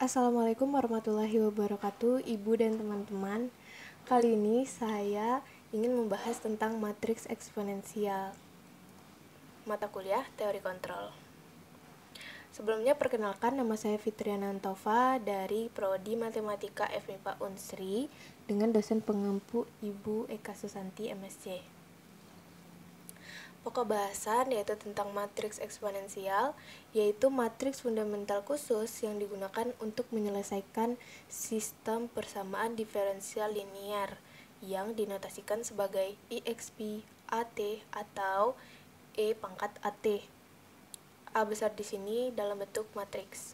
Assalamualaikum warahmatullahi wabarakatuh, Ibu dan teman-teman. Kali ini saya ingin membahas tentang matriks eksponensial. Mata kuliah Teori Kontrol. Sebelumnya perkenalkan, nama saya Fitriana Antova dari Prodi Matematika FMIPA Unsri dengan dosen pengampu Ibu Eka Susanti MSc. Pokok bahasan yaitu tentang matriks eksponensial, yaitu matriks fundamental khusus yang digunakan untuk menyelesaikan sistem persamaan diferensial linear yang dinotasikan sebagai EXP AT atau E pangkat AT. A besar di sini dalam bentuk matriks.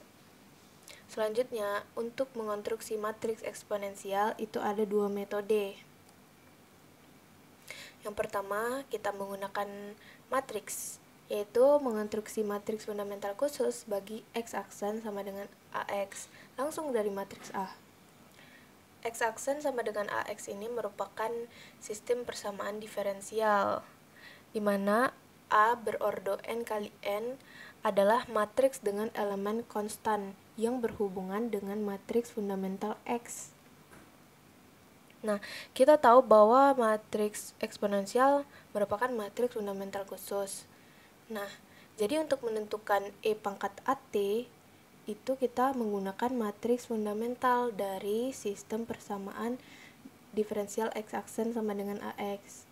Selanjutnya, untuk mengonstruksi matriks eksponensial itu ada dua metode. Yang pertama, kita menggunakan matriks, yaitu mengonstruksi matriks fundamental khusus bagi X aksen sama dengan AX, langsung dari matriks A. X aksen sama dengan AX ini merupakan sistem persamaan diferensial, di mana A berordo N kali N adalah matriks dengan elemen konstan yang berhubungan dengan matriks fundamental X. Nah, kita tahu bahwa matriks eksponensial merupakan matriks fundamental khusus. Nah, jadi untuk menentukan E pangkat AT, itu kita menggunakan matriks fundamental dari sistem persamaan diferensial X aksen sama dengan AX.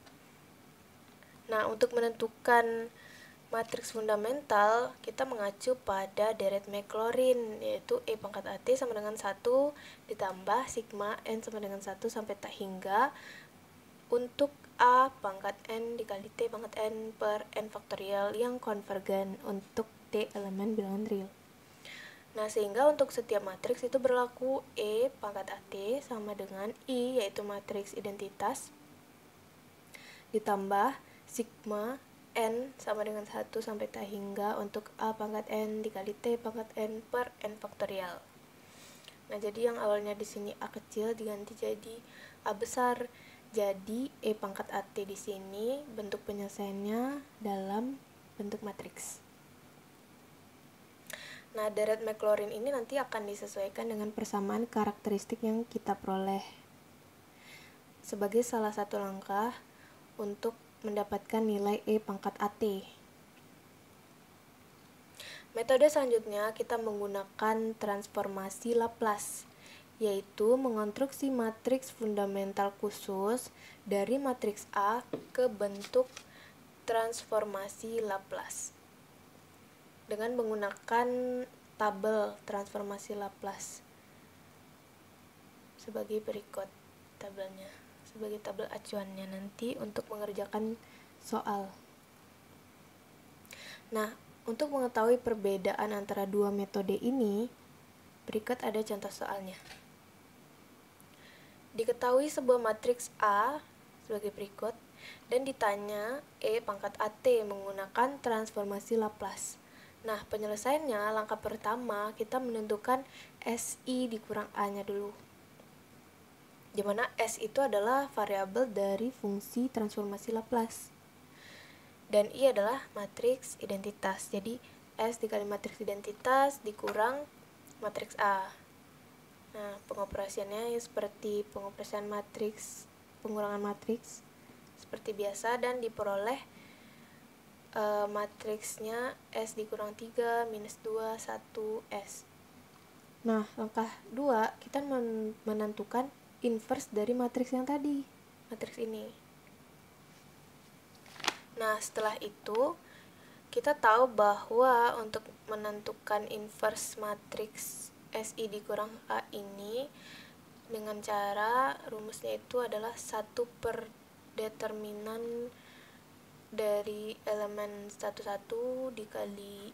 Nah, untuk menentukan matriks fundamental, kita mengacu pada deret Maclaurin, yaitu E pangkat AT sama dengan 1 ditambah sigma N sama dengan 1 sampai tak hingga untuk A pangkat N dikali T pangkat N per N faktorial yang konvergen untuk T elemen bilangan real. Nah, sehingga untuk setiap matriks itu berlaku E pangkat AT sama dengan I, yaitu matriks identitas, ditambah sigma N sama dengan 1 sampai tak hingga untuk A pangkat N dikali T pangkat N per N faktorial. Nah, jadi yang awalnya di sini A kecil diganti jadi A besar. Jadi E pangkat AT di sini bentuk penyelesaiannya dalam bentuk matriks. Nah, deret Maclaurin ini nanti akan disesuaikan dengan persamaan karakteristik yang kita peroleh sebagai salah satu langkah untuk mendapatkan nilai E pangkat AT. Metode selanjutnya kita menggunakan transformasi Laplace, yaitu mengonstruksi matriks fundamental khusus dari matriks A ke bentuk transformasi Laplace dengan menggunakan tabel transformasi Laplace sebagai berikut tabelnya, sebagai tabel acuannya nanti untuk mengerjakan soal. Nah, untuk mengetahui perbedaan antara dua metode ini, berikut ada contoh soalnya. Diketahui sebuah matriks A sebagai berikut dan ditanya E pangkat AT menggunakan transformasi Laplace. Nah, penyelesaiannya langkah pertama kita menentukan SI dikurang A-nya dulu. Di mana S itu adalah variabel dari fungsi transformasi Laplace. Dan I adalah matriks identitas. Jadi S dikali matriks identitas dikurang matriks A. Nah, pengoperasiannya ya seperti pengoperasian matriks, pengurangan matriks seperti biasa dan diperoleh matriksnya S dikurang 3 minus 2 1 S. Nah, langkah 2 kita menentukan inverse dari matriks yang tadi, matriks ini. Nah, setelah itu kita tahu bahwa untuk menentukan inverse matriks SI dikurang A ini dengan cara rumusnya itu adalah 1 per determinan dari elemen 11 dikali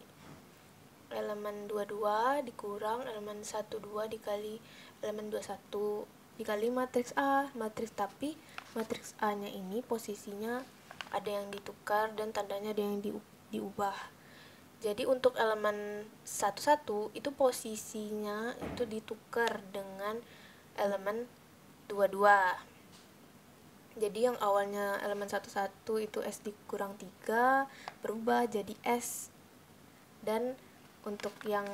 elemen 22 dikurang elemen 12 dikali elemen 21 dikali matriks A, matriks tapi matriks A-nya ini posisinya ada yang ditukar dan tandanya ada yang diubah. Jadi untuk elemen 11 itu posisinya itu ditukar dengan elemen 22. Jadi yang awalnya elemen 11 itu S dikurang 3 berubah jadi S. Dan untuk yang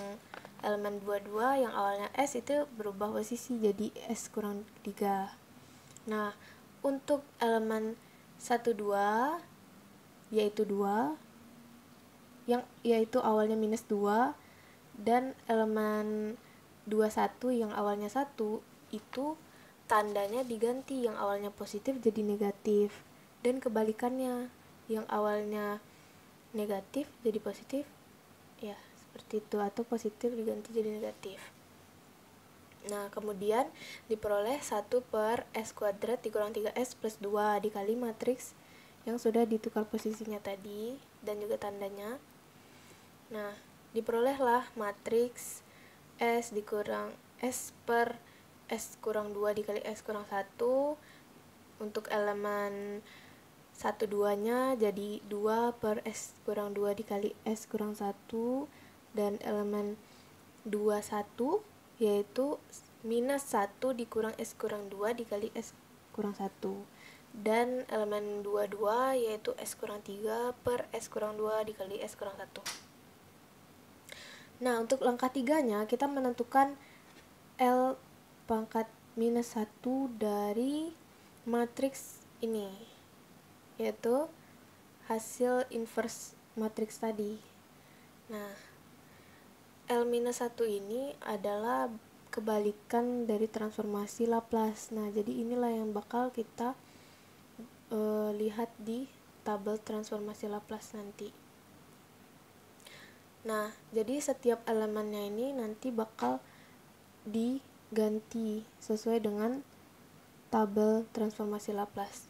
elemen 22 yang awalnya S itu berubah posisi jadi S kurang 3. Nah, untuk elemen 12 yaitu 2 yaitu awalnya minus 2, dan elemen 21 yang awalnya 1 itu tandanya diganti, yang awalnya positif jadi negatif, dan kebalikannya, yang awalnya negatif jadi positif, ya seperti itu, atau positif diganti jadi negatif. Nah, kemudian diperoleh 1 per S kuadrat dikurang 3S plus 2 dikali matriks yang sudah ditukar posisinya tadi dan juga tandanya. Nah, diperolehlah matriks S dikurang S per S kurang 2 dikali S kurang 1. Untuk elemen 1 2-nya jadi 2 per S kurang 2 dikali S kurang 1, dan elemen 21 yaitu minus 1 dikurang S kurang 2 dikali S kurang 1, dan elemen 22 yaitu S kurang 3 per S kurang 2 dikali S kurang 1. Nah, untuk langkah 3-nya kita menentukan L pangkat minus 1 dari matriks ini, yaitu hasil inverse matriks tadi. Nah, L-1 ini adalah kebalikan dari transformasi Laplace. Nah, jadi inilah yang bakal kita lihat di tabel transformasi Laplace nanti. Nah, jadi setiap elemennya ini nanti bakal diganti sesuai dengan tabel transformasi Laplace.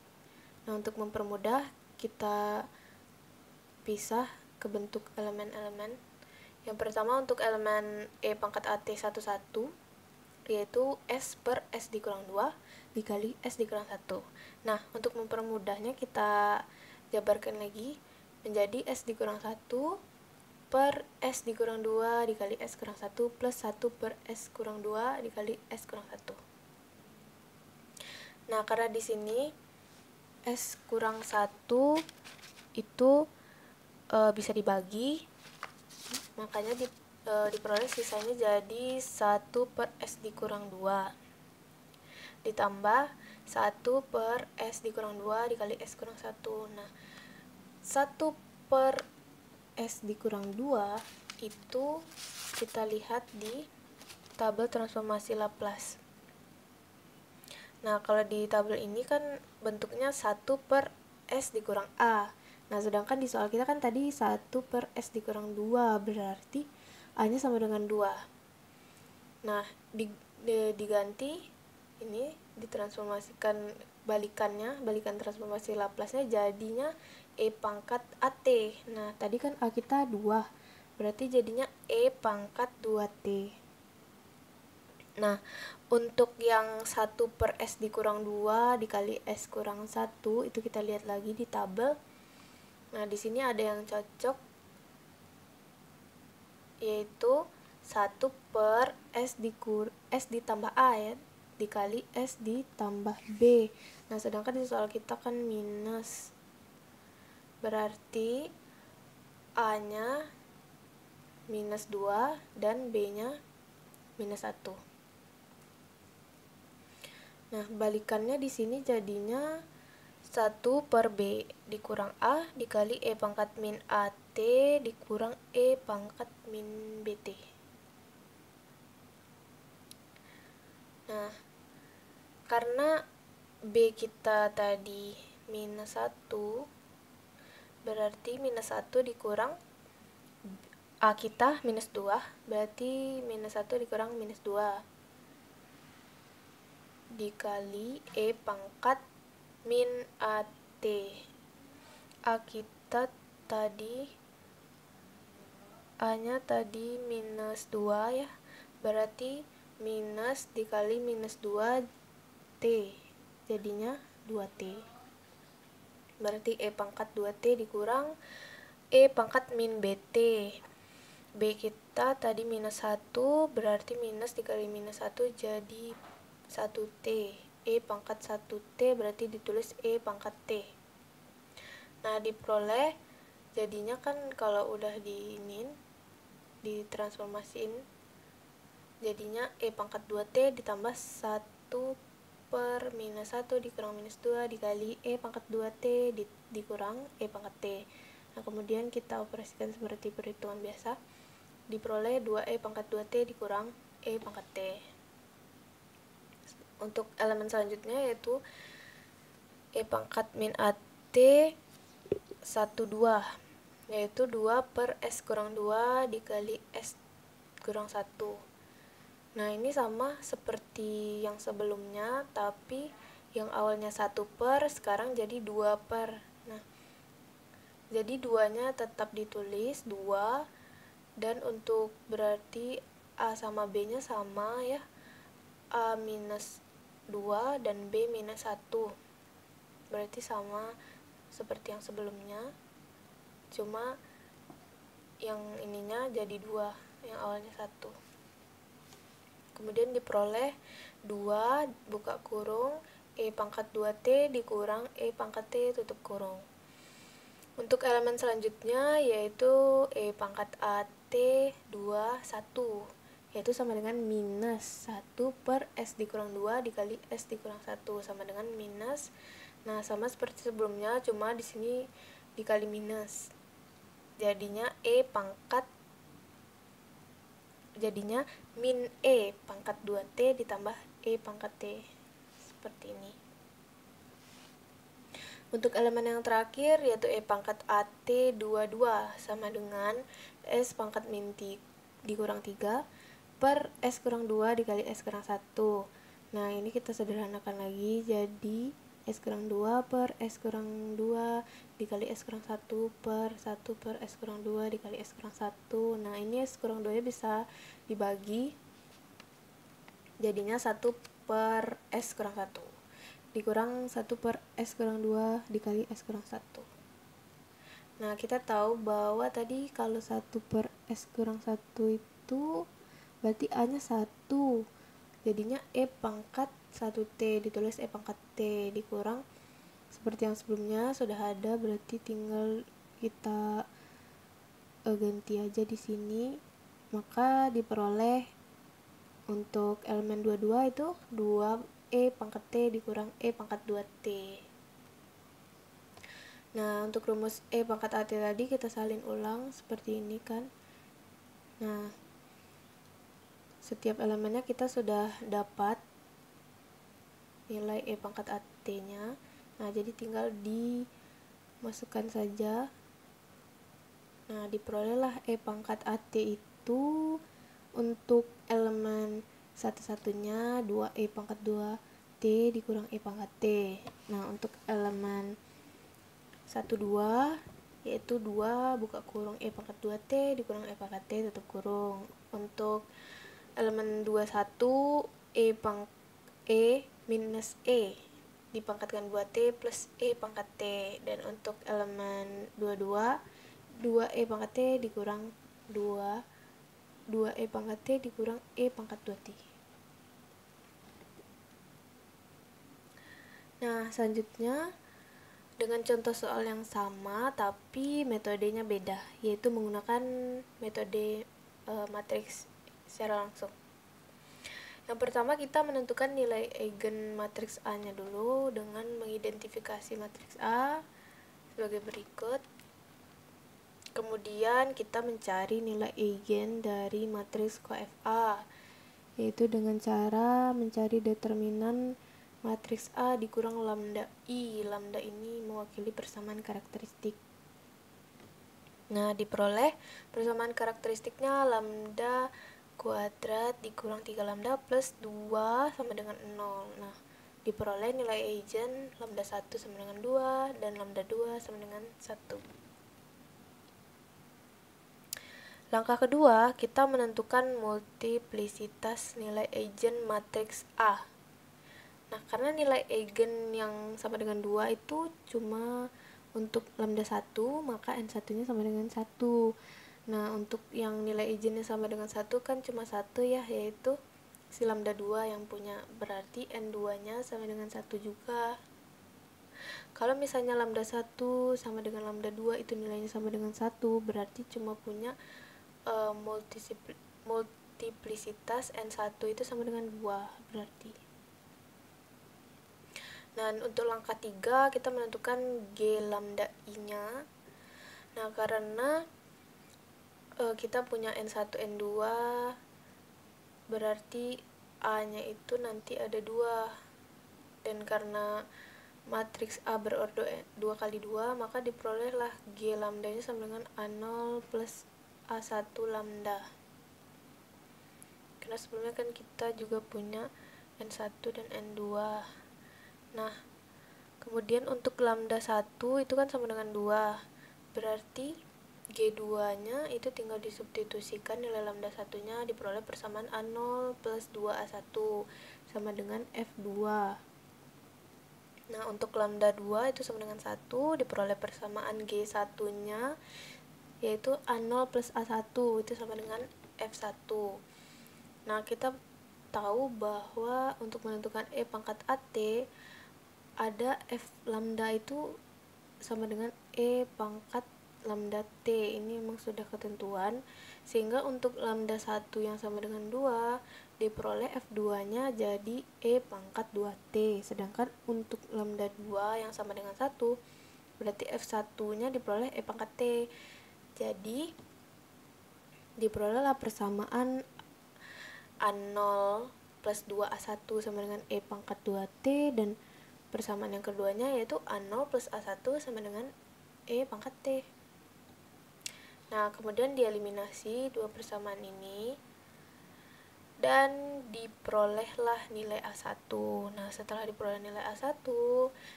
Nah, untuk mempermudah, kita pisah ke bentuk elemen-elemen. Yang pertama untuk elemen E pangkat AT11, yaitu S per S dikurang 2 dikali S dikurang 1. Nah, untuk mempermudahnya kita jabarkan lagi menjadi S dikurang 1 per S dikurang 2 dikali S kurang 1 plus 1 per S kurang 2 dikali S kurang 1. Nah, karena di sini S kurang 1 itu bisa dibagi, makanya diperoleh sisanya jadi 1 per S dikurang 2 ditambah 1 per S dikurang 2 dikali S kurang 1. Nah, 1 per S dikurang 2 itu kita lihat di tabel transformasi Laplace. Nah, kalau di tabel ini kan bentuknya 1 per S dikurang A. Nah, sedangkan di soal kita kan tadi 1 per S dikurang 2, berarti A-nya sama dengan 2. Nah, diganti, ini ditransformasikan balikan transformasi Laplace-nya jadinya E pangkat AT. Nah, tadi kan A kita 2, berarti jadinya E pangkat 2T. Nah, untuk yang 1 per S dikurang 2 dikali S kurang 1, itu kita lihat lagi di tabel. Nah, di sini ada yang cocok, yaitu 1 per S ditambah A ya, dikali S ditambah B. Nah, sedangkan di soal kita kan minus, berarti A-nya minus 2 dan B-nya minus 1. Nah, balikannya di sini jadinya 1 per B dikurang A dikali E pangkat min AT dikurang E pangkat min BT. Nah, karena B kita tadi minus 1, berarti minus 1 dikurang A kita minus 2, berarti minus 1 dikurang minus 2 dikali E pangkat min AT. A kita tadi, A-nya tadi minus 2 ya, berarti minus dikali minus 2T, jadinya 2T. Berarti E pangkat 2T dikurang E pangkat min BT. B kita tadi minus 1, berarti minus dikali minus 1 jadi 1T. E pangkat 1T berarti ditulis E pangkat T. Nah, diperoleh jadinya kan kalau udah ditransformasiin Jadinya E pangkat 2T ditambah 1 per minus 1 dikurang minus 2 dikali E pangkat 2T dikurang E pangkat T. Nah, kemudian kita operasikan seperti perhitungan biasa. Diperoleh 2E pangkat 2T dikurang E pangkat T. Untuk elemen selanjutnya yaitu E pangkat min AT 1, 2, yaitu 2 per S kurang 2 dikali S kurang 1. Nah, ini sama seperti yang sebelumnya, tapi yang awalnya 1 per, sekarang jadi 2 per. Nah, jadi 2-nya tetap ditulis 2, dan untuk berarti A sama B-nya sama ya, A minus 2 dan B minus 1. Berarti sama seperti yang sebelumnya, cuma yang ininya jadi 2, yang awalnya 1. Kemudian diperoleh 2 buka kurung E pangkat 2T dikurang E pangkat T tutup kurung. Untuk elemen selanjutnya yaitu E pangkat AT 2, 1, yaitu sama dengan minus 1 per S dikurang 2 dikali S dikurang 1 sama dengan minus. Nah, sama seperti sebelumnya, cuma di sini dikali minus. Jadinya min E pangkat 2T ditambah E pangkat T. Seperti ini. Untuk elemen yang terakhir yaitu E pangkat AT 22 sama dengan S pangkat min dikurang 3 per S kurang 2 dikali S kurang 1. Nah, ini kita sederhanakan lagi, jadi S kurang 2 per S kurang 2 dikali S kurang 1 per 1 per S kurang 2 dikali S kurang 1. Nah, ini S kurang 2 nya bisa dibagi, jadinya 1 per S kurang 1 dikurang 1 per S kurang 2 dikali S kurang 1. Nah, kita tahu bahwa tadi kalau 1 per S kurang 1 itu berarti A nya 1, jadinya E pangkat 1T ditulis E pangkat T dikurang seperti yang sebelumnya sudah ada, berarti tinggal kita ganti aja di sini, maka diperoleh untuk elemen 22 itu 2 E pangkat T dikurang E pangkat 2T. Nah, untuk rumus E pangkat AT tadi kita salin ulang seperti ini kan. Nah, setiap elemennya kita sudah dapat nilai E pangkat AT-nya. Nah, jadi tinggal dimasukkan saja. Nah, diperolehlah E pangkat AT itu untuk elemen satu-satunya 2E pangkat 2T dikurang E pangkat T. Nah, untuk elemen 1, 2 yaitu 2 buka kurung E pangkat 2T dikurang E pangkat T tutup kurung. Untuk elemen 21 E minus E dipangkatkan 2T plus E pangkat T. Dan untuk elemen 22 2E pangkat T dikurang 2E pangkat T dikurang E pangkat 2T. Nah, selanjutnya dengan contoh soal yang sama tapi metodenya beda, yaitu menggunakan metode matriks secara langsung. Yang pertama, kita menentukan nilai eigen matriks A-nya dulu dengan mengidentifikasi matriks A sebagai berikut. Kemudian kita mencari nilai eigen dari matriks KFA, yaitu dengan cara mencari determinan matriks A dikurang lambda I. Lambda ini mewakili persamaan karakteristik. Nah, diperoleh persamaan karakteristiknya lambda kuadrat dikurang 3 lambda plus 2 sama dengan 0. Nah, diperoleh nilai eigen lambda 1 sama dengan 2 dan lambda 2 sama dengan 1. Langkah kedua, kita menentukan multiplisitas nilai eigen matriks A. Nah, karena nilai eigen yang sama dengan 2 itu cuma untuk lambda 1, maka N1-nya sama dengan 1. Nah, untuk yang nilai eigennya sama dengan 1 kan cuma 1 ya, yaitu si lambda 2 yang punya. Berarti N2-nya sama dengan 1 juga. Kalau misalnya lambda 1 sama dengan lambda 2 itu nilainya sama dengan 1, berarti cuma punya multiplisitas N1 itu sama dengan 2 berarti. Dan untuk langkah 3 kita menentukan G lambda I-nya. Nah, karena kita punya N1, N2, berarti A-nya itu nanti ada 2. Dan karena matriks A berordo 2 kali 2, maka diperolehlah G lambdanya sama dengan A0 plus A1 lambda. Karena sebelumnya kan kita juga punya N1 dan N2. Nah, kemudian untuk lambda 1 itu kan sama dengan 2. Berarti G2-nya itu tinggal disubstitusikan nilai lambda 1-nya diperoleh persamaan A0 plus 2A1 sama dengan F2. Nah, untuk lambda 2 itu sama dengan 1 diperoleh persamaan G1-nya yaitu A0 plus A1 itu sama dengan F1. Nah, kita tahu bahwa untuk menentukan E pangkat AT ada F lambda itu sama dengan E pangkat lambda T. Ini memang sudah ketentuan, sehingga untuk lambda 1 yang sama dengan 2 diperoleh F2-nya jadi E pangkat 2T. Sedangkan untuk lambda 2 yang sama dengan 1 berarti F1-nya diperoleh E pangkat T. Jadi diperolehlah persamaan A0 plus 2A1 sama dengan E pangkat 2T, dan persamaan yang keduanya yaitu A0 plus A1 sama dengan E pangkat T. Nah, kemudian dieliminasi dua persamaan ini dan diperolehlah nilai A1. Nah, setelah diperoleh nilai A1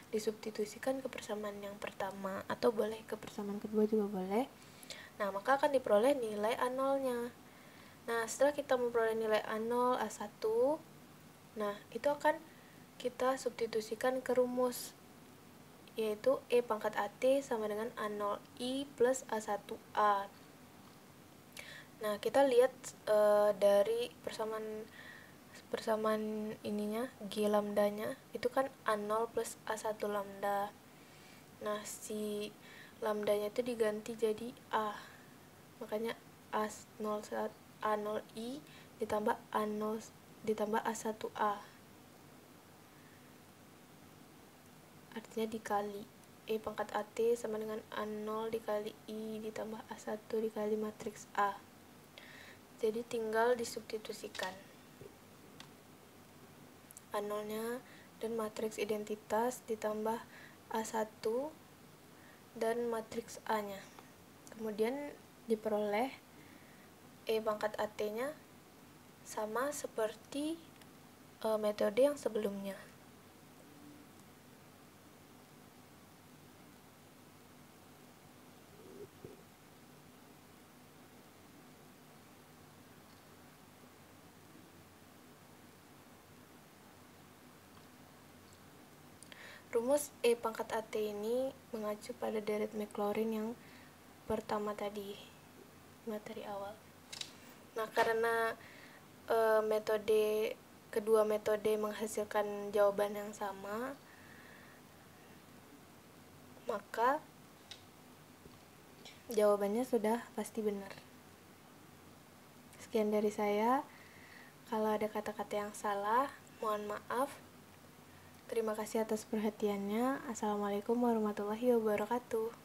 disubstitusikan ke persamaan yang pertama, atau boleh ke persamaan kedua juga boleh. Nah, maka akan diperoleh nilai A0-nya. Nah, setelah kita memperoleh nilai A0, A1, nah itu akan kita substitusikan ke rumus, yaitu E pangkat AT sama dengan A0I plus A1A. Nah, kita lihat dari persamaan ininya, G lambdanya itu kan A0 plus A1 lambda. Nah, si lambdanya itu diganti jadi A, makanya A0I ditambah A0 ditambah A1A, artinya dikali E pangkat AT sama dengan A0 dikali I ditambah A1 dikali matriks A. Jadi tinggal disubstitusikan A0-nya dan matriks identitas ditambah A1 dan matriks A-nya. Kemudian diperoleh E pangkat AT-nya sama seperti metode yang sebelumnya. Rumus E pangkat AT ini mengacu pada deret Maclaurin yang pertama tadi, materi awal. Nah, karena kedua metode menghasilkan jawaban yang sama, maka jawabannya sudah pasti benar. Sekian dari saya. Kalau ada kata-kata yang salah, mohon maaf. Terima kasih atas perhatiannya. Assalamualaikum warahmatullahi wabarakatuh.